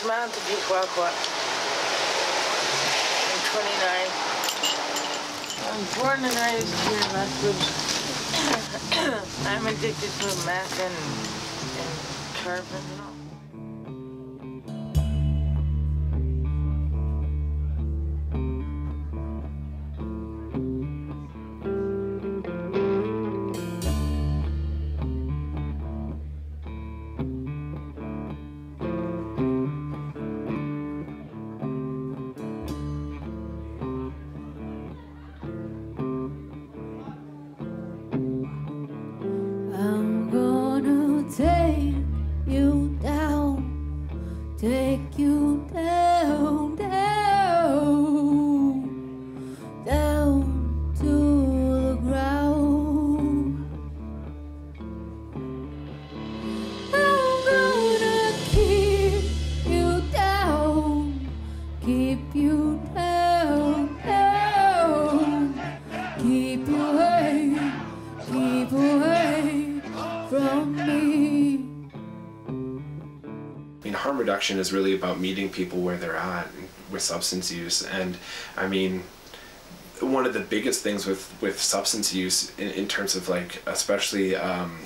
Samantha Bukwakwa. I'm 29. I'm born and raised here in Lethbridge. I'm addicted to meth and carbon and all. Take you down, down, down to the ground. I'm gonna keep you down, keep you down, down, keep you away from me. Harm reduction is really about meeting people where they're at with substance use, and I mean, one of the biggest things with substance use in terms of like especially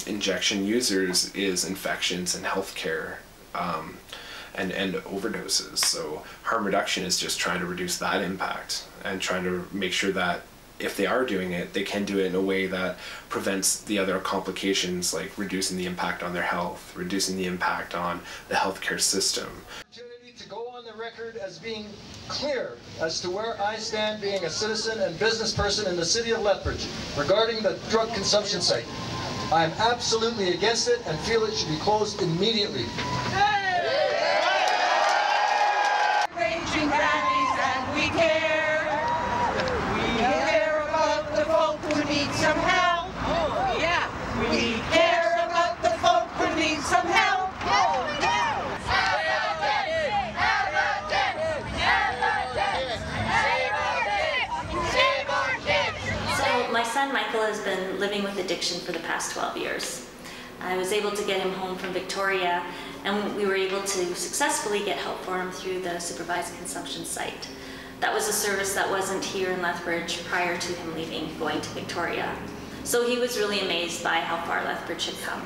injection users is infections and healthcare and overdoses. So harm reduction is just trying to reduce that impact and trying to make sure that if they are doing it, they can do it in a way that prevents the other complications, like reducing the impact on their health, reducing the impact on the healthcare system. Opportunity to go on the record as being clear as to where I stand being a citizen and business person in the city of Lethbridge regarding the drug consumption site. I am absolutely against it and feel it should be closed immediately. Raging valleys and we care. Some help. Oh, yeah. We care about the folk who need some help. Oh, yeah. So my son Michael has been living with addiction for the past 12 years. I was able to get him home from Victoria, and we were able to successfully get help for him through the supervised consumption site. That was a service that wasn't here in Lethbridge prior to him leaving, going to Victoria. So he was really amazed by how far Lethbridge had come.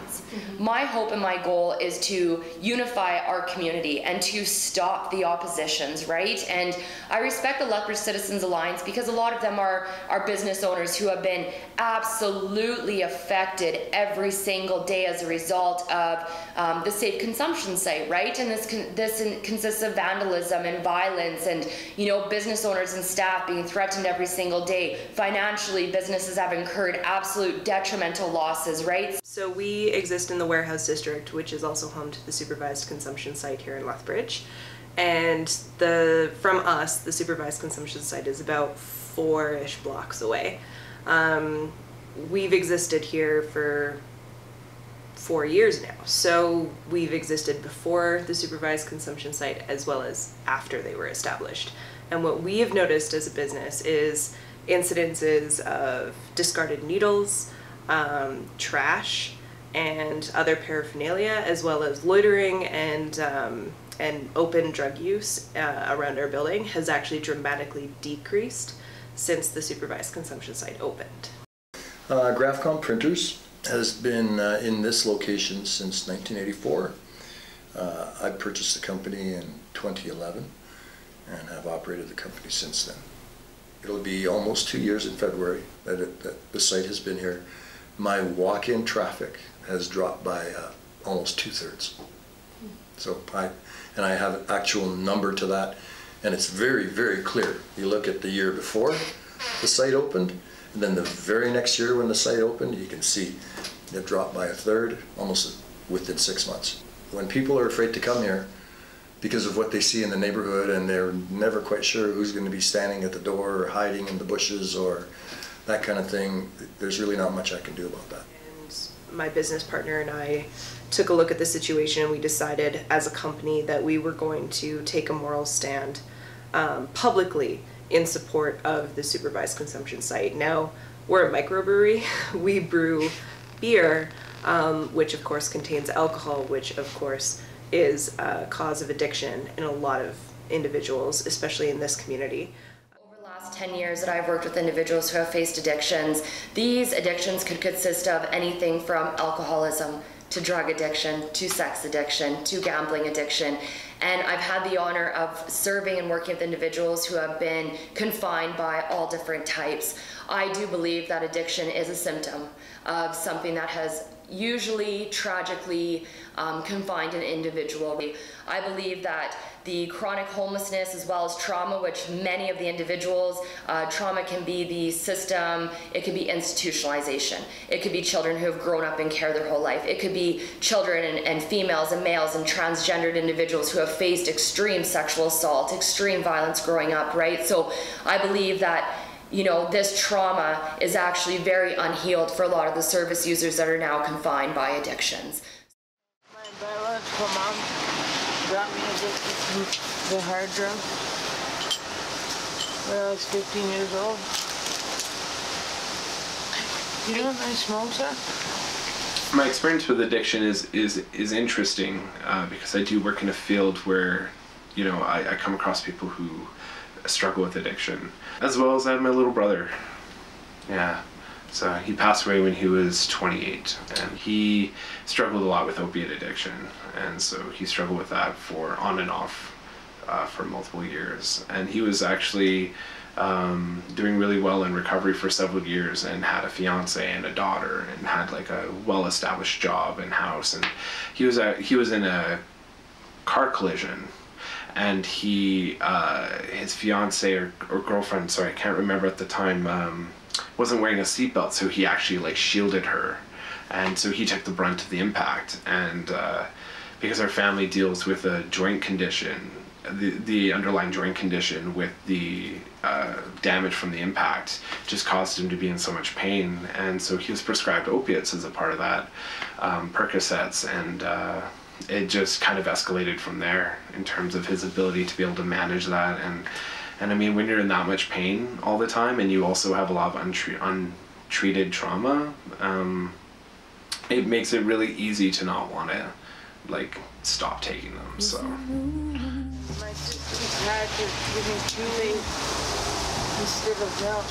My hope and my goal is to unify our community and to stop the oppositions, right? And I respect the Lethbridge Citizens Alliance because a lot of them are business owners who have been absolutely affected every single day as a result of the safe consumption site, right? And this consists of vandalism and violence and, you know, business owners and staff being threatened every single day. Financially, businesses have incurred absolute detrimental losses, right? So we exist in the warehouse district, which is also home to the supervised consumption site here in Lethbridge. And from us, the supervised consumption site is about 4-ish blocks away. We've existed here for 4 years now. So we've existed before the supervised consumption site as well as after they were established. And what we have noticed as a business is incidences of discarded needles, trash, and other paraphernalia, as well as loitering and open drug use around our building has actually dramatically decreased since the supervised consumption site opened. Graphcom Printers has been in this location since 1984. I purchased the company in 2011 and have operated the company since then. It'll be almost 2 years in February that the site has been here. My walk-in traffic has dropped by almost 2/3. So I have an actual number to that, and it's very, very clear. You look at the year before the site opened, and then the very next year when the site opened, you can see it dropped by 1/3 almost within 6 months. When people are afraid to come here because of what they see in the neighborhood and they're never quite sure who's going to be standing at the door or hiding in the bushes or that kind of thing, there's really not much I can do about that. And my business partner and I took a look at the situation, and we decided as a company that we were going to take a moral stand publicly in support of the supervised consumption site. Now, we're a microbrewery. We brew beer, which of course contains alcohol, which of course is a cause of addiction in a lot of individuals, especially in this community. Over the last 10 years that I've worked with individuals who have faced addictions, these addictions could consist of anything from alcoholism to drug addiction, to sex addiction, to gambling addiction. And I've had the honor of serving and working with individuals who have been confined by all different types. I do believe that addiction is a symptom of something that has usually tragically confined an individual. I believe that the chronic homelessness as well as trauma, which many of the individuals, trauma can be the system, it could be institutionalization. It could be children who have grown up in care their whole life. It could be children and females and males and transgendered individuals who have faced extreme sexual assault, extreme violence growing up, right? So I believe that, you know, this trauma is actually very unhealed for a lot of the service users that are now confined by addictions. My biological mom got me addicted to the hard drugs when I was 15 years old. You know what my smokes are? My experience with addiction is interesting because I do work in a field where, you know, I come across people who struggle with addiction, as well as I have my little brother. Yeah. So he passed away when he was 28, and he struggled a lot with opiate addiction, and so he struggled with that for on and off for multiple years. And he was actually doing really well in recovery for several years, and had a fiance and a daughter, and had like a well-established job and house. And he was in a car collision, and his fiance or girlfriend, sorry, I can't remember at the time, wasn't wearing a seatbelt, so he actually like shielded her, and so he took the brunt of the impact. And because our family deals with a joint condition, the underlying joint condition with the damage from the impact just caused him to be in so much pain, and so he was prescribed opiates as a part of that, Percocets, and it just kind of escalated from there in terms of his ability to be able to manage that. And I mean, when you're in that much pain all the time, and you also have a lot of untreated trauma, it makes it really easy to not want to like stop taking them. So My sister had to give me 2 days instead of milk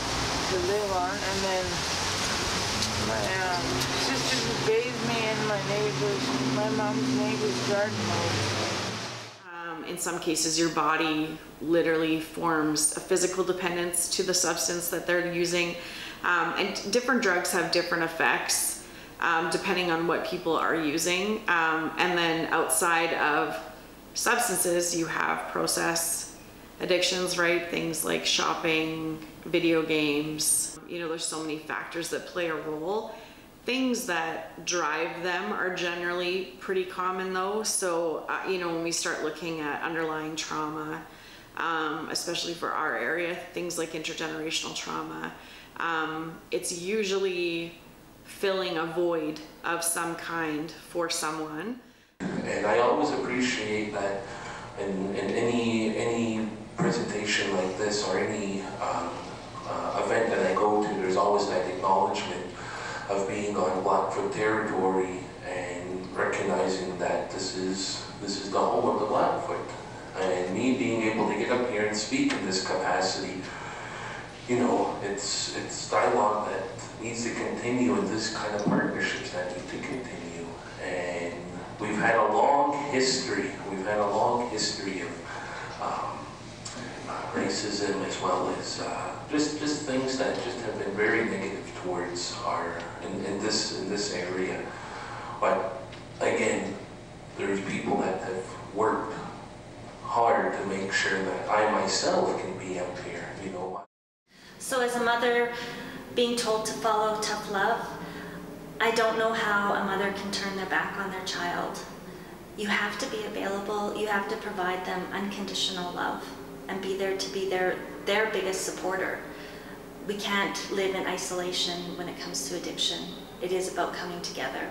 to live on, and then my sister who bathed me in my mom's neighbor's garden hose. In some cases, your body literally forms a physical dependence to the substance that they're using. And different drugs have different effects depending on what people are using. And then outside of substances, you have process addictions, right? Things like shopping, video games. You know, there's so many factors that play a role. Things that drive them are generally pretty common though. So, you know, when we start looking at underlying trauma, especially for our area, things like intergenerational trauma, it's usually filling a void of some kind for someone. And I always appreciate that in any presentation like this or any event that I go to, there's always that acknowledgement of being on Blackfoot territory and recognizing that this is the home of the Blackfoot. And me being able to get up here and speak in this capacity, you know, it's dialogue that needs to continue, and this kind of partnerships that need to continue. And we've had a long history. We've had a long history of racism, as well as just things that just have been very negative towards our in this area. But again, there's people that have worked hard to make sure that I myself can be up here, you know. So as a mother, being told to follow tough love, I don't know how a mother can turn their back on their child. You have to be available, you have to provide them unconditional love and be there to be their biggest supporter. We can't live in isolation when it comes to addiction. It is about coming together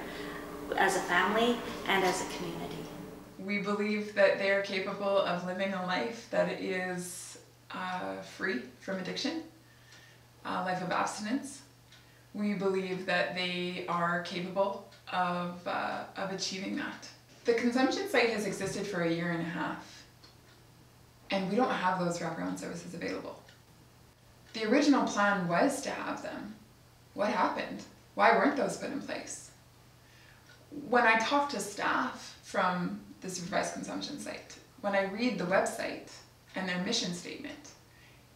as a family and as a community. We believe that they are capable of living a life that is free from addiction, a life of abstinence. We believe that they are capable of achieving that. The consumption site has existed for 1.5 years, and we don't have those wraparound services available. The original plan was to have them. What happened? Why weren't those put in place? When I talk to staff from the supervised consumption site, when I read the website and their mission statement,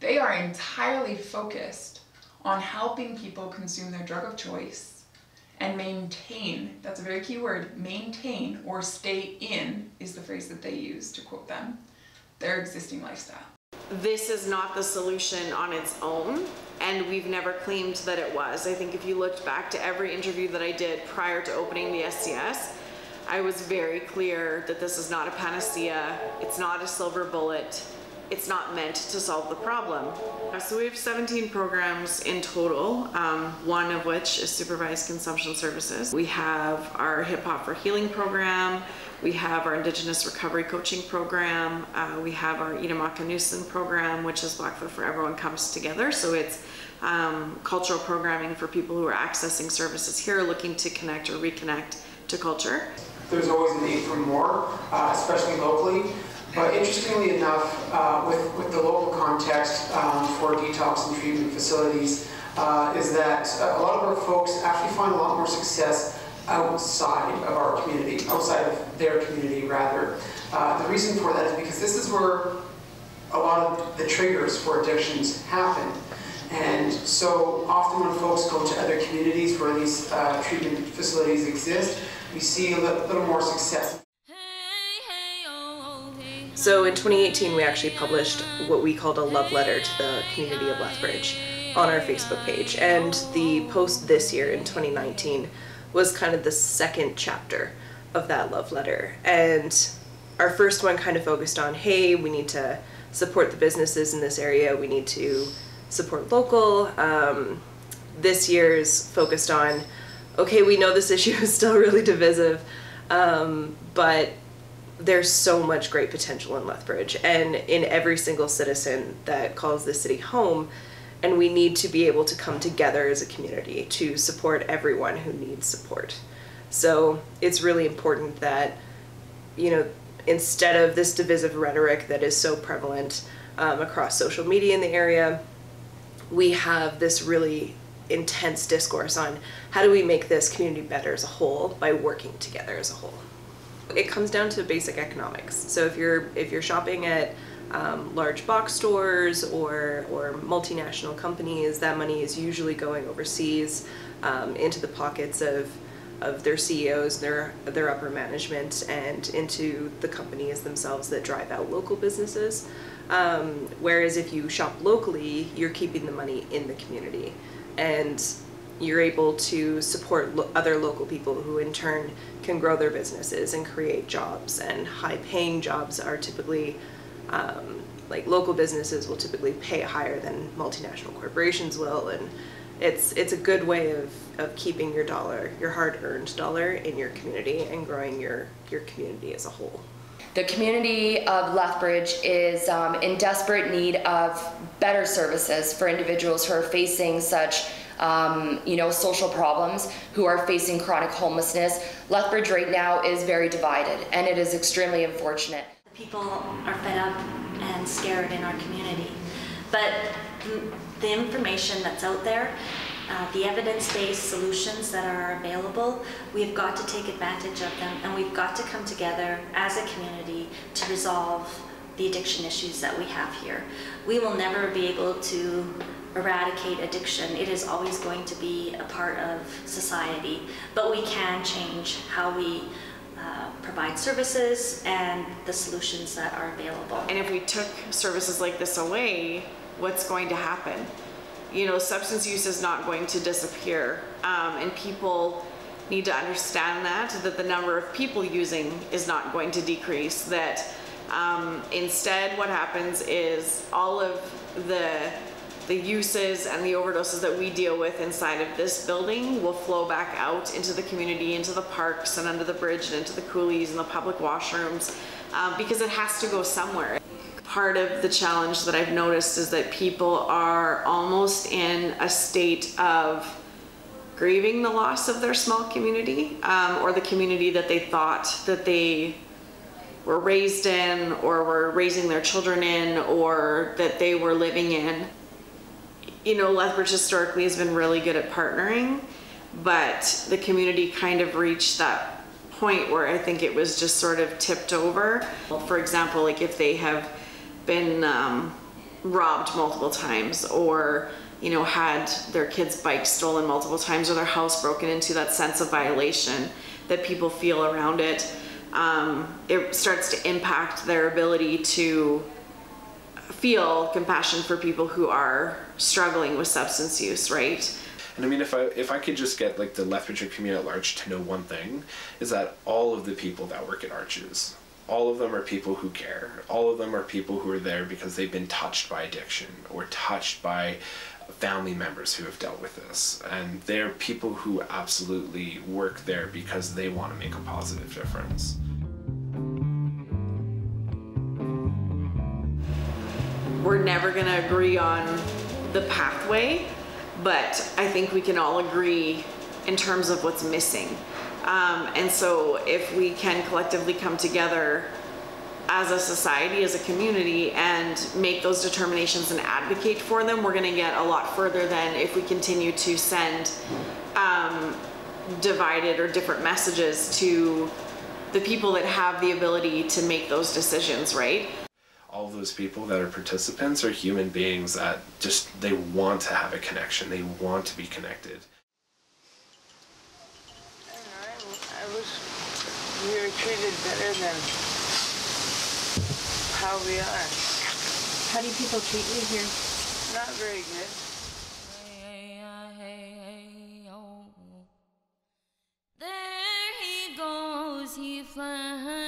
they are entirely focused on helping people consume their drug of choice and maintain, that's a very key word, maintain or stay in is the phrase that they use to quote them, their existing lifestyle. This is not the solution on its own, and we've never claimed that it was. I think if you looked back to every interview that I did prior to opening the SCS, I was very clear that this is not a panacea, it's not a silver bullet, it's not meant to solve the problem. So we have 17 programs in total, one of which is supervised consumption services. We have our Hip Hop for Healing program, we have our Indigenous Recovery Coaching program, we have our Itamaka program, which is Blackfoot for Everyone Comes Together. So it's cultural programming for people who are accessing services here, looking to connect or reconnect to culture. There's always a need for more, especially locally. But interestingly enough, with the local context for detox and treatment facilities, is that a lot of our folks actually find a lot more success outside of our community, outside of their community rather. The reason for that is because this is where a lot of the triggers for addictions happen. And so often when folks go to other communities where these treatment facilities exist, we see a little more success. So in 2018, we actually published what we called a love letter to the community of Lethbridge on our Facebook page. And the post this year in 2019 was kind of the second chapter of that love letter. And our first one kind of focused on, hey, we need to support the businesses in this area. We need to support local. This year's focused on, okay, we know this issue is still really divisive, but there's so much great potential in Lethbridge and in every single citizen that calls this city home, and we need to be able to come together as a community to support everyone who needs support. So it's really important that, you know, instead of this divisive rhetoric that is so prevalent across social media in the area, we have this really intense discourse on how do we make this community better as a whole by working together as a whole. It comes down to basic economics. So if you're shopping at large box stores or multinational companies, that money is usually going overseas into the pockets of their CEOs, their upper management, and into the companies themselves that drive out local businesses. Whereas if you shop locally, you're keeping the money in the community, and you're able to support other local people who in turn can grow their businesses and create jobs. And high-paying jobs are typically, like local businesses will typically pay higher than multinational corporations will, and it's a good way of keeping your dollar, your hard-earned dollar, in your community and growing your community as a whole. The community of Lethbridge is in desperate need of better services for individuals who are facing such social problems, who are facing chronic homelessness. Lethbridge right now is very divided, and it is extremely unfortunate. People are fed up and scared in our community, but the information that's out there, the evidence-based solutions that are available, we've got to take advantage of them, and we've got to come together as a community to resolve the addiction issues that we have here. We will never be able to eradicate addiction. It is always going to be a part of society, but we can change how we provide services and the solutions that are available. And if we took services like this away, what's going to happen? You know, substance use is not going to disappear, and people need to understand that the number of people using is not going to decrease, that instead what happens is all of the uses and the overdoses that we deal with inside of this building will flow back out into the community, into the parks and under the bridge and into the coulees and the public washrooms, because it has to go somewhere. Part of the challenge that I've noticed is that people are almost in a state of grieving the loss of their small community, or the community that they thought that they were raised in or were raising their children in or that they were living in. You know, Lethbridge historically has been really good at partnering, but the community kind of reached that point where I think it was just sort of tipped over. For example, like if they have been robbed multiple times, or you know, had their kids' bikes stolen multiple times, or their house broken into, that sense of violation that people feel around it, it starts to impact their ability to feel compassion for people who are struggling with substance use, right? And I mean, if I could just get like the Lethbridge community at large to know one thing, is that all of the people that work at Arches, all of them are people who care. All of them are people who are there because they've been touched by addiction or touched by family members who have dealt with this. And they're people who absolutely work there because they want to make a positive difference. We're never going to agree on the pathway, but I think we can all agree in terms of what's missing. And so if we can collectively come together as a society, as a community, and make those determinations and advocate for them, we're going to get a lot further than if we continue to send divided or different messages to the people that have the ability to make those decisions, right? All of those people that are participants are human beings that just, they want to have a connection. They want to be connected. I wish we were treated better than how we are. How do people treat you here? Not very good. There he goes, he flies.